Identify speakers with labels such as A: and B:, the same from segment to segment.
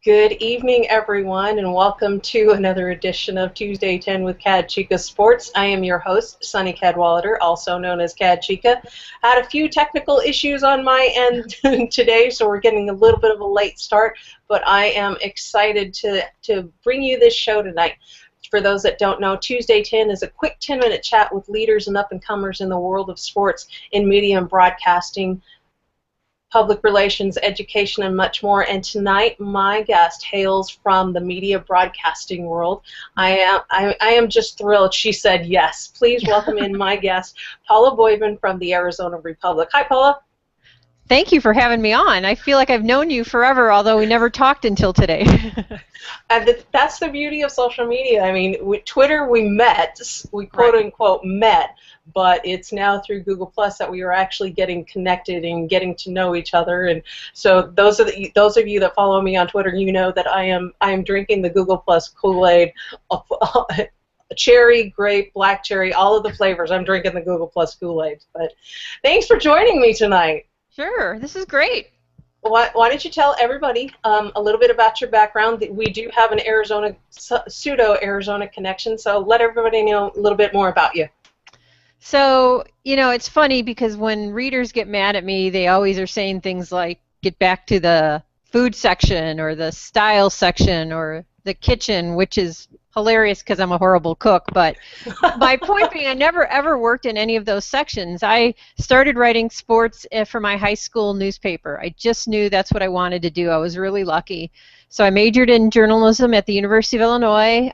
A: Good evening, everyone, and welcome to another edition of Tuesday 10 with CadChica Sports. I am your host, Sunny Cadwallader, also known as CadChica. Had a few technical issues on my end today, so we're getting a little bit of a late start, but I am excited to bring you this show tonight. For those that don't know, Tuesday 10 is a quick 10-minute chat with leaders and up-and-comers in the world of sports, in media and broadcasting, public relations, education, and much more. And tonight, my guest hails from the media broadcasting world. I am just thrilled. She said yes. Please welcome in my guest, Paola Boivin from the Arizona Republic. Hi, Paola.
B: Thank you for having me on. I feel like I've known you forever, although we never talked until today.
A: That's the beauty of social media. I mean, with Twitter, we met, we quote-unquote met, but it's now through Google Plus that we are actually getting connected and getting to know each other. And so those of you that follow me on Twitter, you know that I am drinking the Google Plus Kool-Aid, cherry, grape, black cherry, all of the flavors. I'm drinking the Google Plus Kool-Aid. But thanks for joining me tonight.
B: Sure, this is great.
A: Why don't you tell everybody a little bit about your background? We do have an pseudo-Arizona connection, so let everybody know a little bit more about you.
B: So, you know, it's funny because when readers get mad at me, they always are saying things like, get back to the food section or the style section or the kitchen, which is hilarious because I'm a horrible cook, but my point being I never ever worked in any of those sections. I started writing sports for my high school newspaper. I just knew that's what I wanted to do. I was really lucky. So I majored in journalism at the University of Illinois,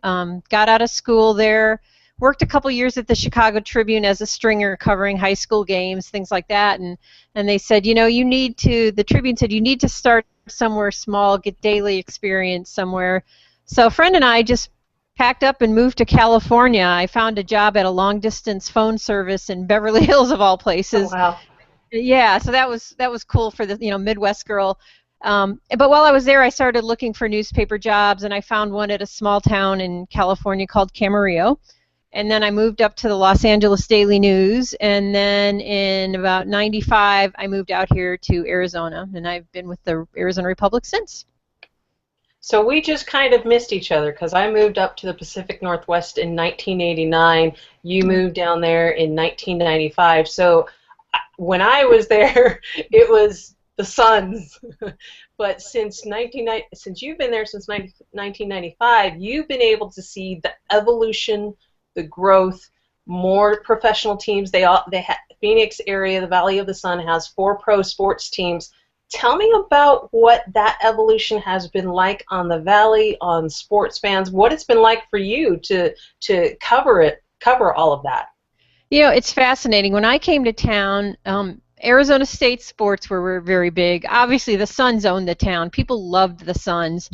B: got out of school there, worked a couple years at the Chicago Tribune as a stringer covering high school games, things like that, and they said, you know, the Tribune said you need to start somewhere small, get daily experience somewhere. So a friend and I just packed up and moved to California. I found a job at a long-distance phone service in Beverly Hills, of all places.
A: Oh, wow.
B: Yeah, so that was cool for the Midwest girl. But while I was there, I started looking for newspaper jobs, and I found one at a small town in California called Camarillo. And then I moved up to the Los Angeles Daily News, and then in about '95, I moved out here to Arizona, and I've been with the Arizona Republic since.
A: So we just kind of missed each other because I moved up to the Pacific Northwest in 1989. You moved down there in 1995. So when I was there, it was the Suns. But since you've been there since 1995, you've been able to see the evolution, the growth, more professional teams. Phoenix area, the Valley of the Sun, has 4 pro sports teams. Tell me about what that evolution has been like on the Valley, on sports fans, what it's been like for you to cover all of that.
B: You know, it's fascinating. When I came to town, Arizona State sports were very big. Obviously, the Suns owned the town. People loved the Suns.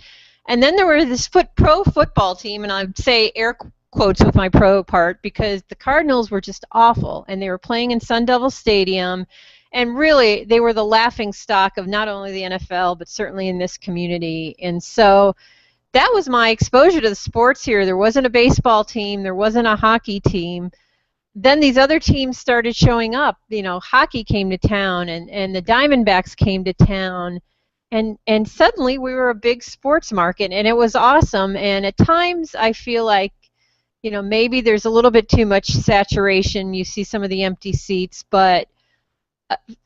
B: And then there were this pro football team, and I'd say air quotes with my pro part, because the Cardinals were just awful, and they were playing in Sun Devil Stadium. And really, they were the laughing stock of not only the NFL, but certainly in this community. And so that was my exposure to the sports here. There wasn't a baseball team. There wasn't a hockey team. Then these other teams started showing up. You know, hockey came to town, and the Diamondbacks came to town. And suddenly we were a big sports market, and it was awesome. And at times I feel like, you know, maybe there's a little bit too much saturation. You see some of the empty seats, but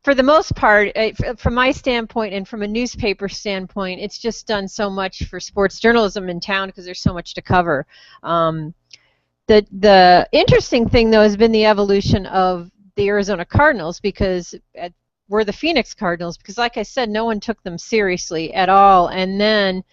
B: for the most part, from my standpoint and from a newspaper standpoint, it's just done so much for sports journalism in town because there's so much to cover. The interesting thing, though, has been the evolution of the Arizona Cardinals, because we're the Phoenix Cardinals, because like I said, no one took them seriously at all. And then,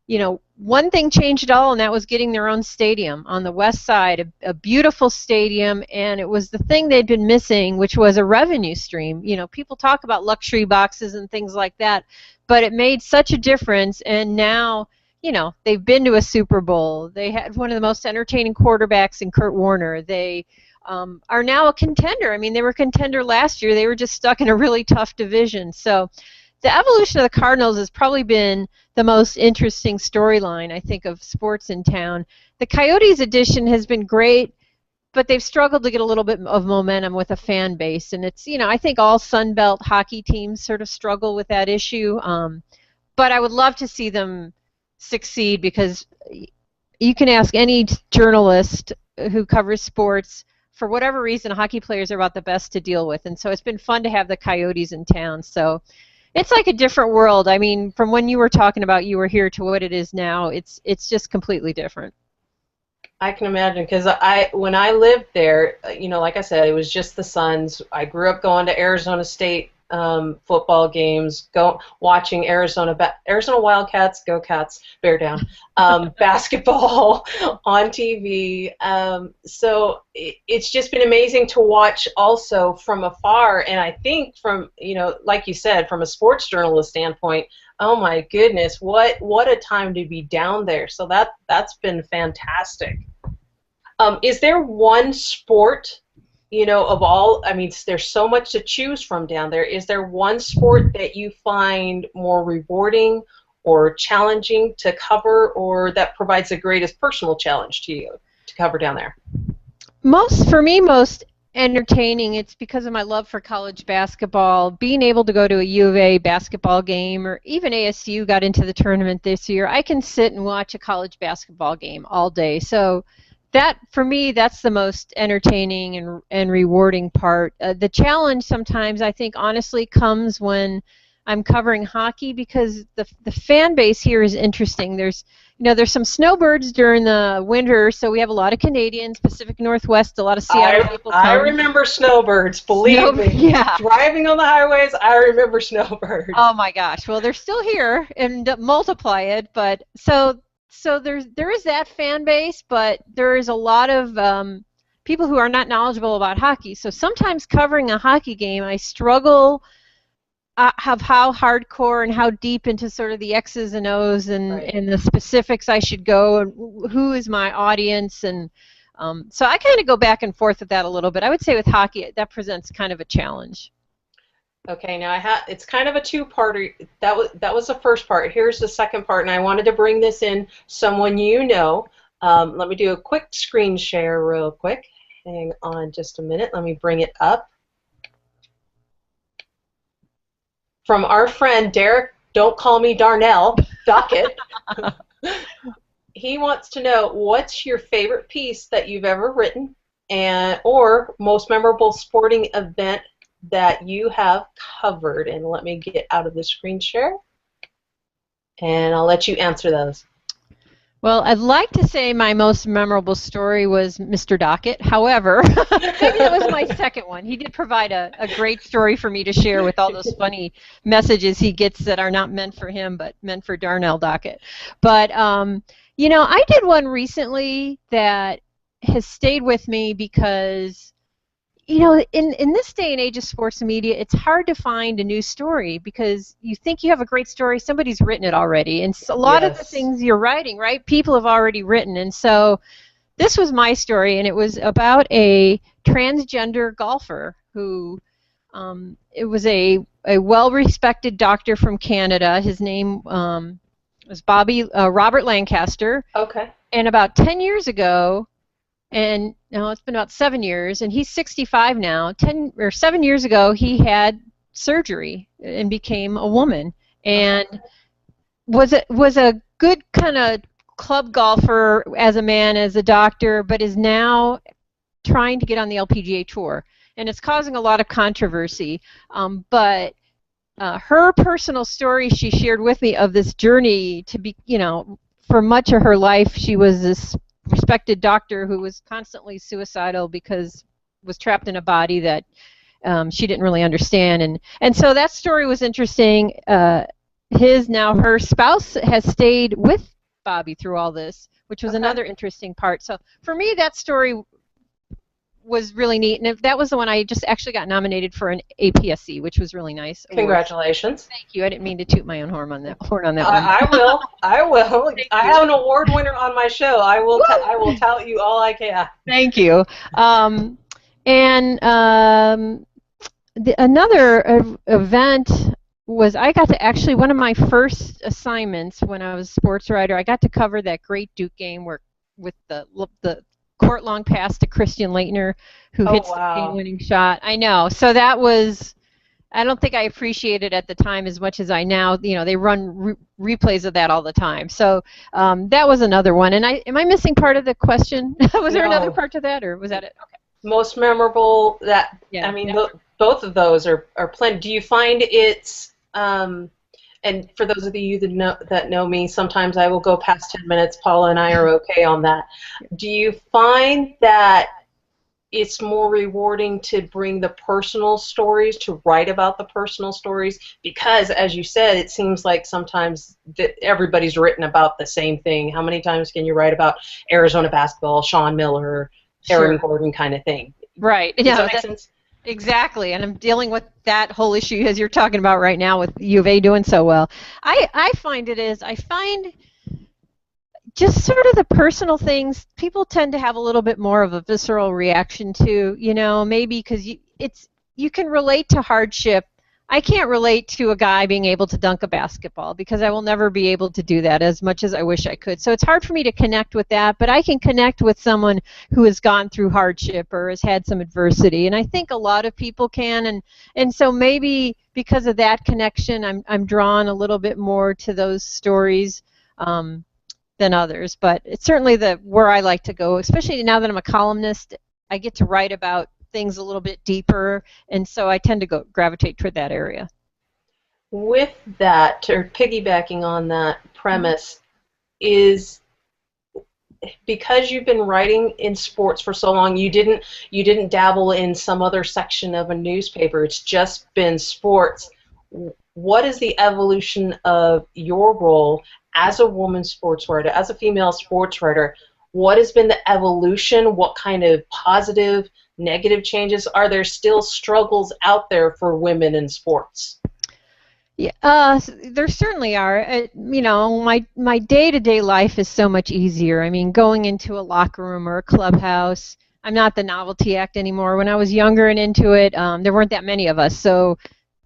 B: you know, one thing changed it all, and that was getting their own stadium on the west side, a beautiful stadium, and it was the thing they'd been missing, which was a revenue stream. You know, people talk about luxury boxes and things like that, but it made such a difference, and now, you know, they've been to a Super Bowl. They had one of the most entertaining quarterbacks in Kurt Warner. They are now a contender. I mean, they were a contender last year. They were just stuck in a really tough division. So the evolution of the Cardinals has probably been the most interesting storyline, I think, of sports in town. The Coyotes edition has been great, but they've struggled to get a little bit of momentum with a fan base. And it's, you know, I think all Sun Belt hockey teams sort of struggle with that issue. But I would love to see them succeed, because you can ask any journalist who covers sports, for whatever reason, hockey players are about the best to deal with. And so it's been fun to have the Coyotes in town. So it's like a different world. I mean, from when you were talking about you were here to what it is now, it's just completely different.
A: I can imagine, because when I lived there, like I said, it was just the Suns. I grew up going to Arizona State football games, watching Arizona Wildcats, go Cats, bear down, basketball on TV. So it's just been amazing to watch also from afar. And I think from, like you said, from a sports journalist standpoint, oh my goodness, what a time to be down there. So that's been fantastic. Is there one sport, of all, I mean, there's so much to choose from down there. Is there one sport that you find more rewarding or challenging to cover, or that provides the greatest personal challenge to you to cover down there?
B: For me, most entertaining, it's because of my love for college basketball. Being able to go to a U of A basketball game, or even ASU got into the tournament this year, I can sit and watch a college basketball game all day. So that, for me, that's the most entertaining and rewarding part. The challenge sometimes, I think, honestly, comes when I'm covering hockey, because the fan base here is interesting. There's some snowbirds during the winter, so we have a lot of Canadians, Pacific Northwest, a lot of Seattle people come.
A: I remember snowbirds, believe me.
B: Yeah.
A: Driving on the highways, I remember snowbirds.
B: Oh my gosh. Well, they're still here, and multiply it, but so there is that fan base, but there is a lot of people who are not knowledgeable about hockey. So sometimes covering a hockey game, I struggle of how hardcore and how deep into sort of the X's and O's and the specifics I should go, and who is my audience. And so I kind of go back and forth with that a little bit. I would say with hockey, that presents kind of a challenge.
A: Okay, now it's kind of a two-parter. That was the first part. Here's the second part, and I wanted to bring this in someone you know. Let me do a quick screen share real quick. Hang on just a minute. Let me bring it up. From our friend Derek, don't call me Darnell, Dockett. He wants to know, what's your favorite piece that you've ever written, or most memorable sporting event that you have covered? And let me get out of the screen share, and I'll let you answer those.
B: Well, I'd like to say my most memorable story was Mr. Dockett. However, maybe that was my second one. He did provide a great story for me to share with all those funny messages he gets that are not meant for him, but meant for Darnell Dockett. But, I did one recently that has stayed with me because, in this day and age of sports media, it's hard to find a new story, because you think you have a great story, somebody's written it already. And a lot of the things you're writing, right, people have already written. And so this was my story, and it was about a transgender golfer who, it was a well-respected doctor from Canada. His name was Robert Lancaster.
A: Okay.
B: And about 10 years ago, and now it's been about 7 years, and he's 65 now. 7 years ago, he had surgery and became a woman, and was a good kind of club golfer as a man, as a doctor, but is now trying to get on the LPGA tour, and it's causing a lot of controversy. But her personal story she shared with me of this journey to be, for much of her life, she was this respected doctor who was constantly suicidal because was trapped in a body that she didn't really understand, and so that story was interesting. Her spouse has stayed with Bobby through all this, which was another interesting part. So for me, that story was really neat, and that was the one I just actually got nominated for an APSC, which was really nice.
A: Congratulations.
B: Thank you. I didn't mean to toot my own horn on that one.
A: I will. I have an award winner on my show. I will tout you all I can.
B: Thank you. Another event was, I got to actually, one of my first assignments when I was a sports writer, I got to cover that great Duke game with the court long pass to Christian Laettner, who hits the game-winning shot. I know. So that was I don't think I appreciated at the time as much as I now. They run replays of that all the time. So that was another one. And am I missing part of the question? Was there another
A: No.
B: part to that, or was that it? Okay.
A: Most memorable, that, I
B: Yeah.
A: mean,
B: Yeah.
A: both of those are plenty. Do you find it's, and for those of you that know me, sometimes I will go past 10 minutes. Paula and I are okay on that. Do you find that it's more rewarding to bring the personal stories, to write about the personal stories? Because, as you said, it seems like sometimes that everybody's written about the same thing. How many times can you write about Arizona basketball, Sean Miller, Aaron
B: Sure.
A: Gordon kind of thing?
B: Right.
A: Does that make sense?
B: Exactly, and I'm dealing with that whole issue as you're talking about right now with U of A doing so well. I find I find just sort of the personal things people tend to have a little bit more of a visceral reaction to, maybe because you can relate to hardship. I can't relate to a guy being able to dunk a basketball because I will never be able to do that as much as I wish I could. So it's hard for me to connect with that, but I can connect with someone who has gone through hardship or has had some adversity, and I think a lot of people can, and so maybe because of that connection, I'm drawn a little bit more to those stories. Than others, but it's certainly where I like to go, especially now that I'm a columnist. I get to write about things a little bit deeper, and so I tend to gravitate toward that area.
A: With that, or piggybacking on that premise, is because you've been writing in sports for so long, you didn't dabble in some other section of a newspaper. It's just been sports. What is the evolution of your role as a woman sports writer, as a female sports writer? What has been the evolution? What kind of positive, negative changes? Are there still struggles out there for women in sports?
B: Yeah, there certainly are. My day-to-day life is so much easier. I mean, going into a locker room or a clubhouse, I'm not the novelty act anymore. When I was younger and into it, there weren't that many of us, so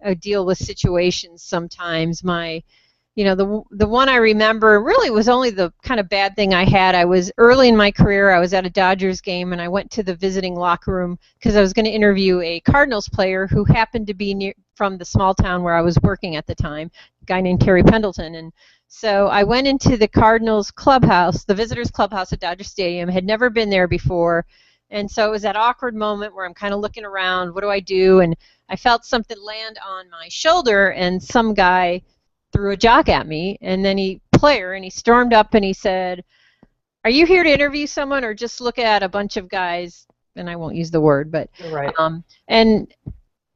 B: I would deal with situations sometimes. The one I remember really was only the kind of bad thing I had. I was early in my career. I was at a Dodgers game, and I went to the visiting locker room because I was going to interview a Cardinals player who happened to be from the small town where I was working at the time, a guy named Terry Pendleton. And so I went into the Cardinals clubhouse, the visitors clubhouse at Dodger Stadium, had never been there before. And so it was that awkward moment where I'm kind of looking around, what do I do? And I felt something land on my shoulder, and some guy threw a jock at me, and then he stormed up and he said, "Are you here to interview someone or just look at a bunch of guys?" And I won't use the word, but
A: Right.
B: And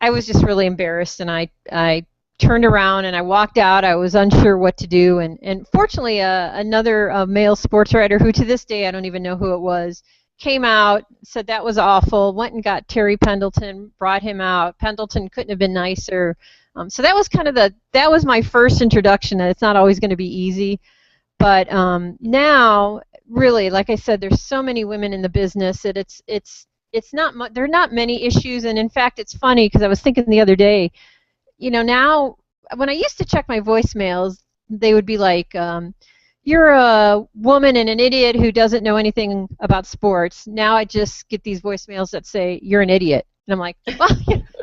B: I was just really embarrassed, and I turned around and I walked out. I was unsure what to do, and fortunately another male sports writer, who to this day I don't even know who it was, came out, said that was awful, went and got Terry Pendleton, brought him out. Pendleton couldn't have been nicer. So that was kind of that was my first introduction. It's not always going to be easy, but now, really, like I said, there's so many women in the business that it's not there are not many issues. And in fact, it's funny because I was thinking the other day, now when I used to check my voicemails, they would be like, "You're a woman and an idiot who doesn't know anything about sports." Now I just get these voicemails that say, "You're an idiot." And I'm like, well,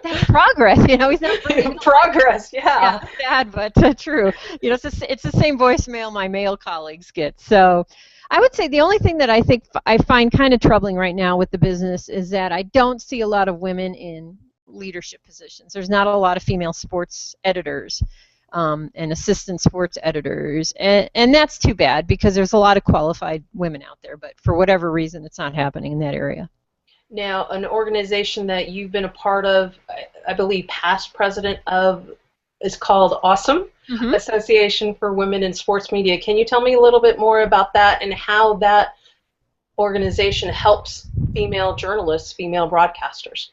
B: that's progress. He's not bringing
A: progress. Yeah.
B: Sad, but true. It's the same voicemail my male colleagues get. So I would say the only thing that I find kind of troubling right now with the business is that I don't see a lot of women in leadership positions. There's not a lot of female sports editors and assistant sports editors, and that's too bad because there's a lot of qualified women out there, but for whatever reason, it's not happening in that area.
A: Now, an organization that you've been a part of, I believe past president of, is called Awesome, Association for Women in Sports Media. Can you tell me a little bit more about that and how that organization helps female journalists, female broadcasters?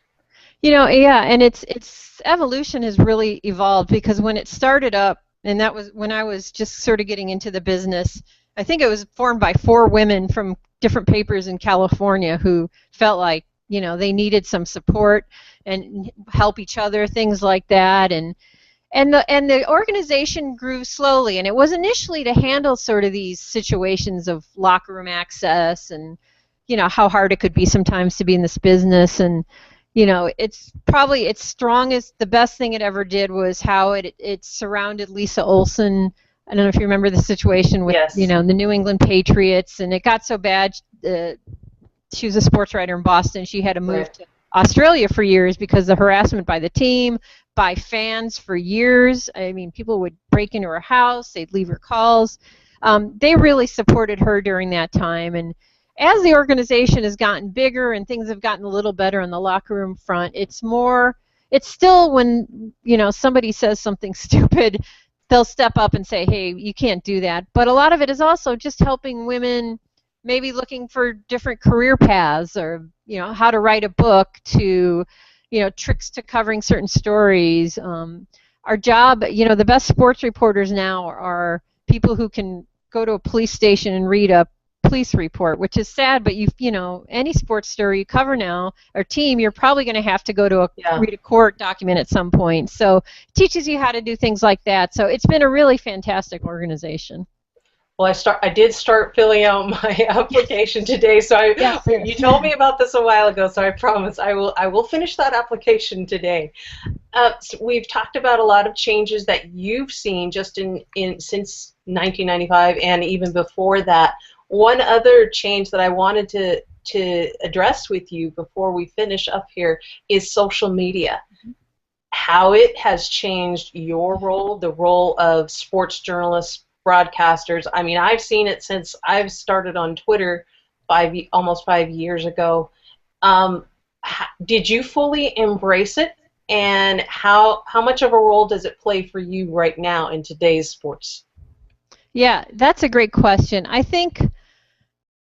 B: Yeah, and its evolution has really evolved because when it started up, and that was when I was just sort of getting into the business, I think it was formed by 4 women from different papers in California who felt like, they needed some support and help each other, things like that. And the organization grew slowly, and it was initially to handle sort of these situations of locker room access and, how hard it could be sometimes to be in this business. And you know, it's probably its strongest, the best thing it ever did was how it surrounded Lisa Olson. I don't know if you remember the situation with, you
A: Yes.
B: know, the New England Patriots, and it got so bad. She was a sports writer in Boston. She had to move
A: Right.
B: to Australia for years because of harassment by the team, by fans for years. I mean, people would break into her house, they'd leave her calls. They really supported her during that time. And as the organization has gotten bigger and things have gotten a little better on the locker room front, it's still when, you know, somebody says something stupid, they'll step up and say, hey, you can't do that. But a lot of it is also just helping women maybe looking for different career paths, or, you know, how to write a book, to, you know, tricks to covering certain stories. Our job, you know, the best sports reporters now are people who can go to a police station and read a police report, which is sad, but you know, any sports story you cover now or team, you're probably going to have to go to
A: Yeah.
B: read a court document at some point. So it teaches you how to do things like that. So it's been a really fantastic organization.
A: Well, I did start filling out my application today. So
B: Yes,
A: you
B: yes.
A: told me about this a while ago, so I promise I will finish that application today. So we've talked about a lot of changes that you've seen just in since 1995 and even before that. One other change that I wanted to address with you before we finish up here is social media. How it has changed your role, the role of sports journalists, broadcasters. I mean, I've seen it since I've started on Twitter almost 5 years ago. Did you fully embrace it, and how much of a role does it play for you right now in today's sports?
B: Yeah, that's a great question. I think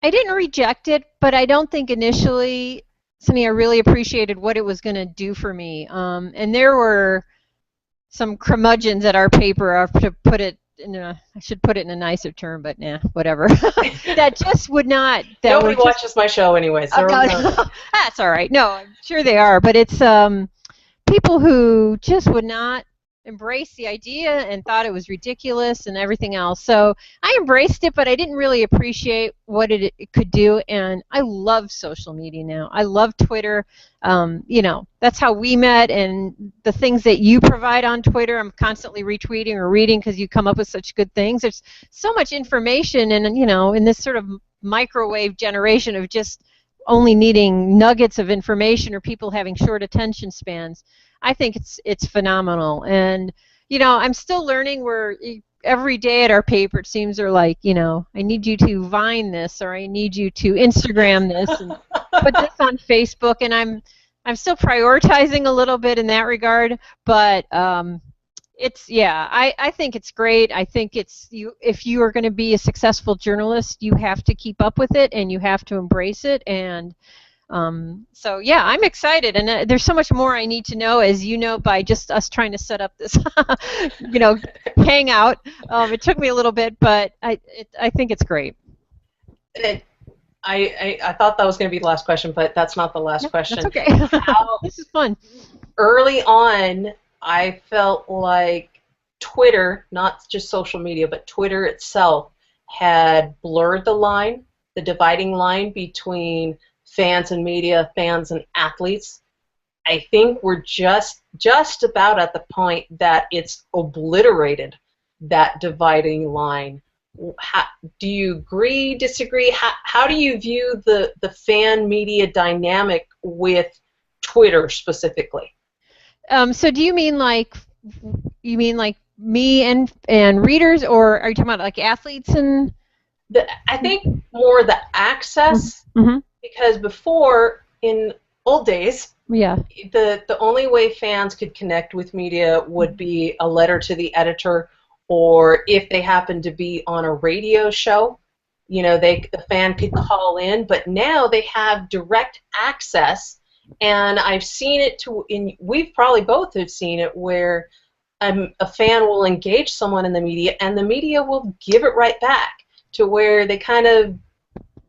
B: I didn't reject it, but I don't think initially, something I really appreciated what it was going to do for me. And there were some curmudgeons at our paper, to put it in a, I should put it in a nicer term, but nah, whatever. That just would not, that were
A: Nobody
B: just,
A: watches my show anyways.
B: oh, no, no, that's all right. No, I'm sure they are, but it's people who just would not embrace the idea and thought it was ridiculous and everything else. So I embraced it, but I didn't really appreciate what it could do. And I love social media now. I love Twitter. You know, that's how we met, and the things that you provide on Twitter, I'm constantly retweeting or reading because you come up with such good things. There's so much information, and, you know, in this sort of microwave generation of just only needing nuggets of information or people having short attention spans, I think it's phenomenal. And, you know, I'm still learning. Where every day at our paper, it seems they're like, you know, I need you to Vine this, or I need you to Instagram this and put this on Facebook. And I'm still prioritizing a little bit in that regard, but it's, yeah, I think it's great. I think it's, if you are going to be a successful journalist, you have to keep up with it and you have to embrace it. And so yeah, I'm excited, and there's so much more I need to know, as you know, by just us trying to set up this, you know, hangout. It took me a little bit, but I think it's great.
A: I thought that was going to be the last question, but that's not the last
B: No,
A: question.
B: that's okay.
A: How
B: This is fun.
A: early on, I felt like Twitter, not just social media, but Twitter itself, had blurred the dividing line between fans and media, fans and athletes. I think we're just about at the point that it's obliterated that dividing line. Do you agree, disagree? How do you view the fan media dynamic with Twitter specifically?
B: So do you mean like me and readers, or are you talking about like athletes and?
A: I think more the access,
B: Mm-hmm.
A: because before, in old days,
B: Yeah.
A: the only way fans could connect with media would be a letter to the editor, or if they happened to be on a radio show, you know, the fan could call in. But now they have direct access, and I've seen it we've probably both have seen it, where a fan will engage someone in the media, and the media will give it right back, to where they kind of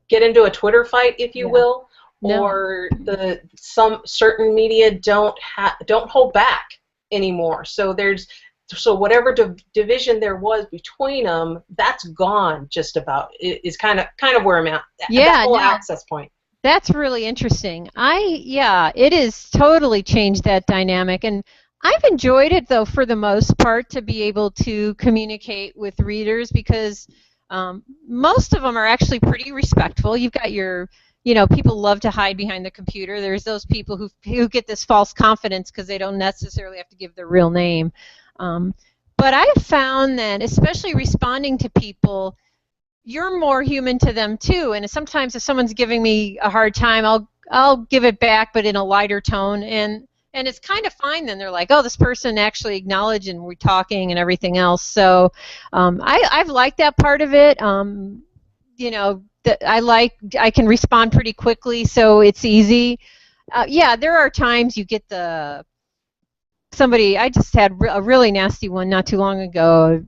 A: get into a Twitter fight, if you will,
B: No.
A: or some certain media don't hold back anymore. So whatever division there was between them, that's gone just about. It is kind of where I'm at.
B: Yeah,
A: that whole
B: no.
A: access point.
B: That's really interesting. Yeah, it has totally changed that dynamic. And I've enjoyed it, though, for the most part, to be able to communicate with readers because most of them are actually pretty respectful. You've got people love to hide behind the computer. There's those people who get this false confidence because they don't necessarily have to give their real name. Um, but I've found that, especially responding to people, you're more human to them too. And sometimes if someone's giving me a hard time, I'll give it back, but in a lighter tone. And it's kind of fine. Then they're like, oh, this person actually acknowledged and we're talking and everything else. So I've liked that part of it. I can respond pretty quickly, so it's easy. Yeah, there are times you get somebody. I just had a really nasty one not too long ago,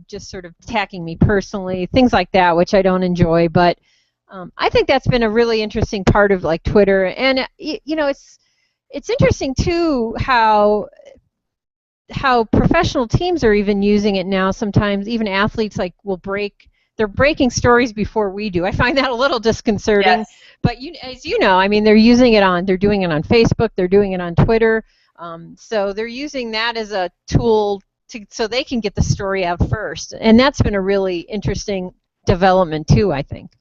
B: just sort of attacking me personally, things like that, which I don't enjoy. But I think that's been a really interesting part of like Twitter, and it's interesting too how professional teams are even using it now. Sometimes even athletes they're breaking stories before we do. I find that a little disconcerting.
A: Yes.
B: But as you know, I mean, they're doing it on Facebook, they're doing it on Twitter. So they're using that as a tool so they can get the story out first. And that's been a really interesting development too, I think.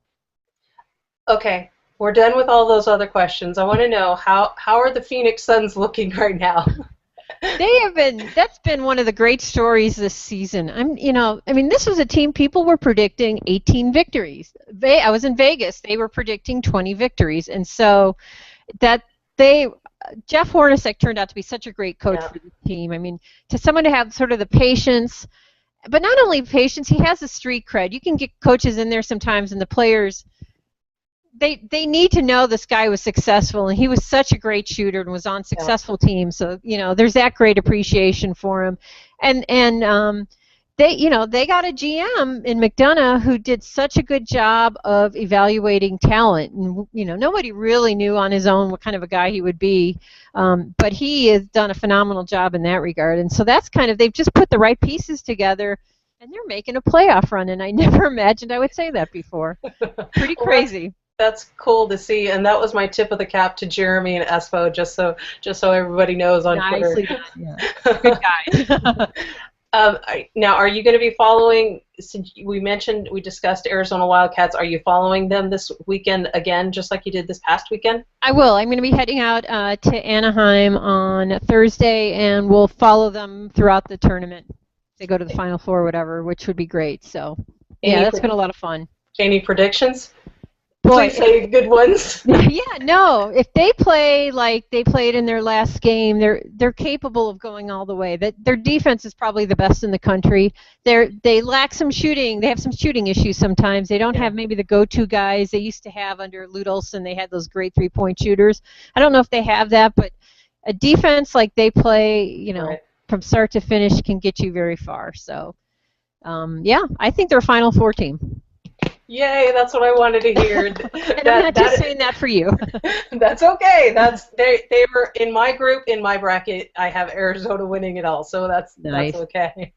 A: Okay, we're done with all those other questions. I want to know how are the Phoenix Suns looking right now?
B: That's been one of the great stories this season. This was a team people were predicting 18 victories. I was in Vegas. They were predicting 20 victories. And so Jeff Hornacek turned out to be such a great coach for the team. I mean, to someone to have sort of the patience, but not only patience, he has the street cred. You can get coaches in there sometimes and the players, they need to know this guy was successful, and he was such a great shooter and was on successful teams. So there's that great appreciation for him, and they got a GM in McDonough who did such a good job of evaluating talent, and nobody really knew on his own what kind of a guy he would be, but he has done a phenomenal job in that regard. And so that's they've just put the right pieces together. And they're making a playoff run, and I never imagined I would say that before. Pretty crazy.
A: That's cool to see, and that was my tip of the cap to Jeremy and Espo, just so everybody knows on
B: Nicely
A: Twitter.
B: Done. Yeah. Good guys.
A: Now, are you going to be following? Since we discussed Arizona Wildcats, are you following them this weekend again, just like you did this past weekend?
B: I will. I'm going to be heading out to Anaheim on Thursday, and we'll follow them throughout the tournament. They go to the Final Four or whatever, which would be great. So, yeah, that's been a lot of fun.
A: Any predictions?
B: Boy,
A: please say good ones.
B: Yeah, no. If they play like they played in their last game, they're capable of going all the way. Their defense is probably the best in the country. They lack some shooting. They have some shooting issues sometimes. They don't have maybe the go-to guys they used to have under Lute Olson. They had those great three-point shooters. I don't know if they have that, but a defense like they play, right, from start to finish can get you very far. So, yeah, I think they're a Final Four team.
A: Yay, that's what I wanted to hear.
B: And I'm not just saying that for you.
A: That's okay. They were in my group, in my bracket. I have Arizona winning it all, so that's
B: nice.
A: That's okay.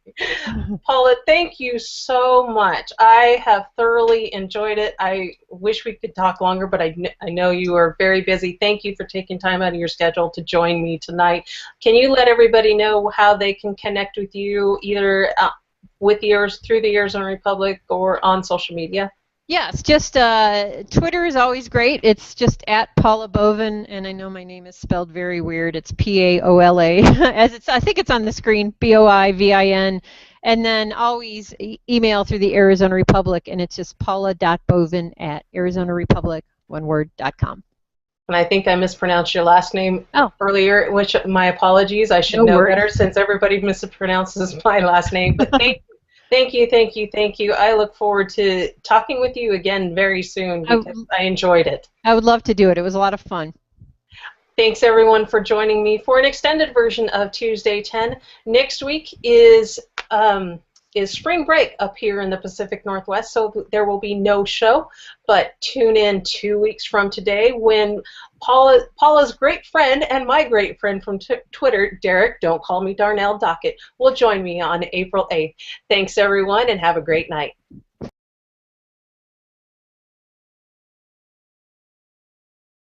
A: Paula, thank you so much. I have thoroughly enjoyed it. I wish we could talk longer, but I know you are very busy. Thank you for taking time out of your schedule to join me tonight. Can you let everybody know how they can connect with you, either through the Arizona Republic or on social media?
B: Yes, just Twitter is always great. It's just at Paola Boivin, and I know my name is spelled very weird. It's Paola, I think it's on the screen, Boivin, and then always email through the Arizona Republic, and it's just paula.boivin@arizonarepublic.com.
A: And I think I mispronounced your last name earlier, which my apologies. I should know better since everybody mispronounces my last name. But thank you. I look forward to talking with you again very soon because I enjoyed it.
B: I would love to do it. It was a lot of fun.
A: Thanks, everyone, for joining me for an extended version of Tuesday 10. Next week is spring break up here in the Pacific Northwest, so there will be no show, but tune in 2 weeks from today when Paula's great friend and my great friend from Twitter, Derek, don't call me Darnell Dockett, will join me on April 8th. Thanks, everyone, and have a great night.